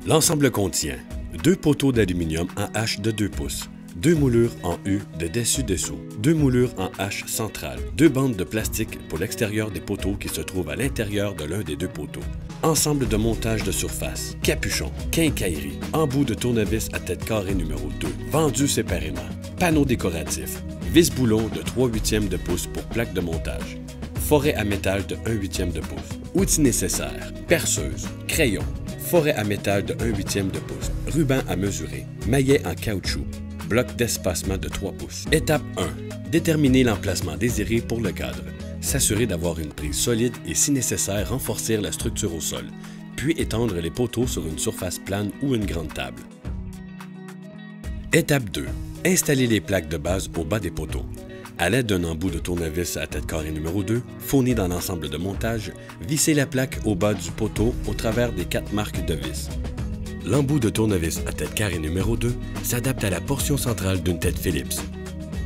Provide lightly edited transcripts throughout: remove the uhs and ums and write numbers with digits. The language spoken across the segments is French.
L'ensemble contient 2 poteaux d'aluminium en H de 2 pouces, 2 moulures en U de dessus-dessous, 2 moulures en H centrale, 2 bandes de plastique pour l'extérieur des poteaux qui se trouvent à l'intérieur de l'un des 2 poteaux. Ensemble de montage de surface, capuchon, quincaillerie, embout de tournevis à tête carrée numéro 2, vendu séparément, panneau décoratif, vis-boulon de 3/8 de pouce pour plaque de montage, forêt à métal de 1/8 de pouce, outils nécessaires, perceuse, crayon, forêt à métal de 1/8 de pouce, ruban à mesurer, maillet en caoutchouc, bloc d'espacement de 3 pouces. Étape 1. Déterminer l'emplacement désiré pour le cadre. S'assurer d'avoir une prise solide et, si nécessaire, renforcer la structure au sol, puis étendre les poteaux sur une surface plane ou une grande table. Étape 2. Installer les plaques de base au bas des poteaux. À l'aide d'un embout de tournevis à tête carrée numéro 2, fourni dans l'ensemble de montage, vissez la plaque au bas du poteau au travers des 4 marques de vis. L'embout de tournevis à tête carrée numéro 2 s'adapte à la portion centrale d'une tête Phillips.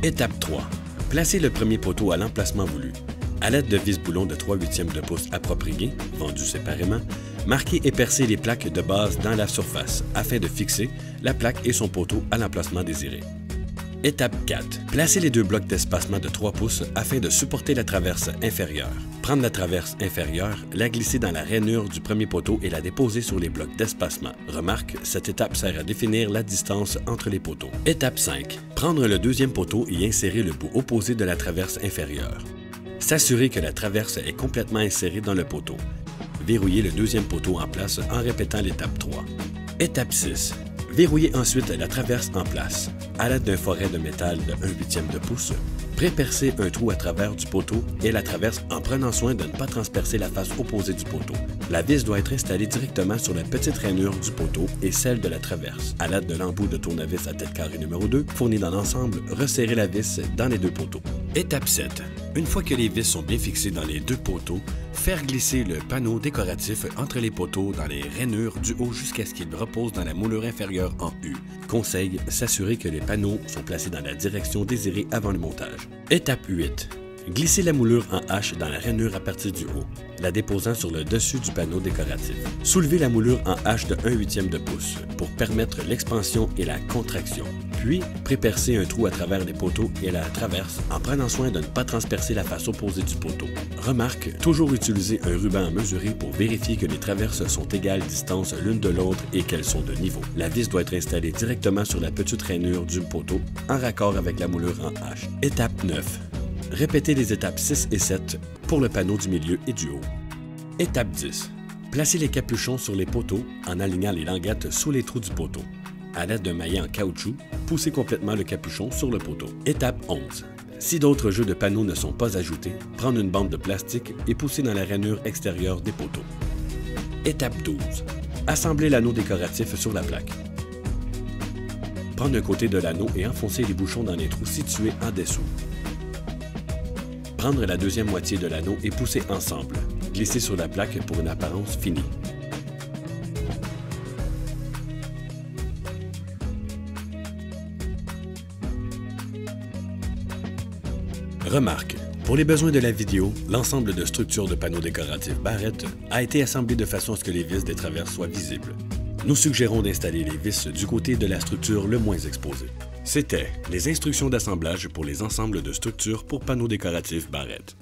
Étape 3. Placez le premier poteau à l'emplacement voulu. À l'aide de vis-boulons de 3/8 de pouce appropriés, vendus séparément, marquez et percez les plaques de base dans la surface afin de fixer la plaque et son poteau à l'emplacement désiré. Étape 4. Placez les 2 blocs d'espacement de 3 pouces afin de supporter la traverse inférieure. Prendre la traverse inférieure, la glisser dans la rainure du premier poteau et la déposer sur les blocs d'espacement. Remarque, cette étape sert à définir la distance entre les poteaux. Étape 5. Prendre le deuxième poteau et insérer le bout opposé de la traverse inférieure. S'assurer que la traverse est complètement insérée dans le poteau. Verrouillez le deuxième poteau en place en répétant l'étape 3. Étape 6. Verrouillez ensuite la traverse en place. À l'aide d'un forêt de métal de 1/8 de pouce, prépercez un trou à travers du poteau et la traverse en prenant soin de ne pas transpercer la face opposée du poteau. La vis doit être installée directement sur la petite rainure du poteau et celle de la traverse. À l'aide de l'embout de tournevis à tête carrée numéro 2, fourni dans l'ensemble, resserrez la vis dans les 2 poteaux. Étape 7. Une fois que les vis sont bien fixées dans les 2 poteaux, faire glisser le panneau décoratif entre les poteaux dans les rainures du haut jusqu'à ce qu'il repose dans la moulure inférieure en U. Conseil, s'assurer que les panneaux sont placés dans la direction désirée avant le montage. Étape 8. Glissez la moulure en H dans la rainure à partir du haut, la déposant sur le dessus du panneau décoratif. Soulevez la moulure en H de 1/8 de pouce pour permettre l'expansion et la contraction. Puis, prépercez un trou à travers les poteaux et la traverse en prenant soin de ne pas transpercer la face opposée du poteau. Remarque, toujours utiliser un ruban à mesurer pour vérifier que les traverses sont égales distance l'une de l'autre et qu'elles sont de niveau. La vis doit être installée directement sur la petite rainure du poteau en raccord avec la moulure en H. Étape 9. Répétez les étapes 6 et 7 pour le panneau du milieu et du haut. Étape 10. Placez les capuchons sur les poteaux en alignant les languettes sous les trous du poteau. À l'aide d'un maillet en caoutchouc, poussez complètement le capuchon sur le poteau. Étape 11. Si d'autres jeux de panneaux ne sont pas ajoutés, prendre une bande de plastique et pousser dans la rainure extérieure des poteaux. Étape 12. Assembler l'anneau décoratif sur la plaque. Prendre un côté de l'anneau et enfoncer les bouchons dans les trous situés en dessous. Prendre la deuxième moitié de l'anneau et pousser ensemble. Glisser sur la plaque pour une apparence finie. Remarque, pour les besoins de la vidéo, l'ensemble de structures de panneaux décoratifs Barrett a été assemblé de façon à ce que les vis des traverses soient visibles. Nous suggérons d'installer les vis du côté de la structure le moins exposé. C'était les instructions d'assemblage pour les ensembles de structures pour panneaux décoratifs Barrett.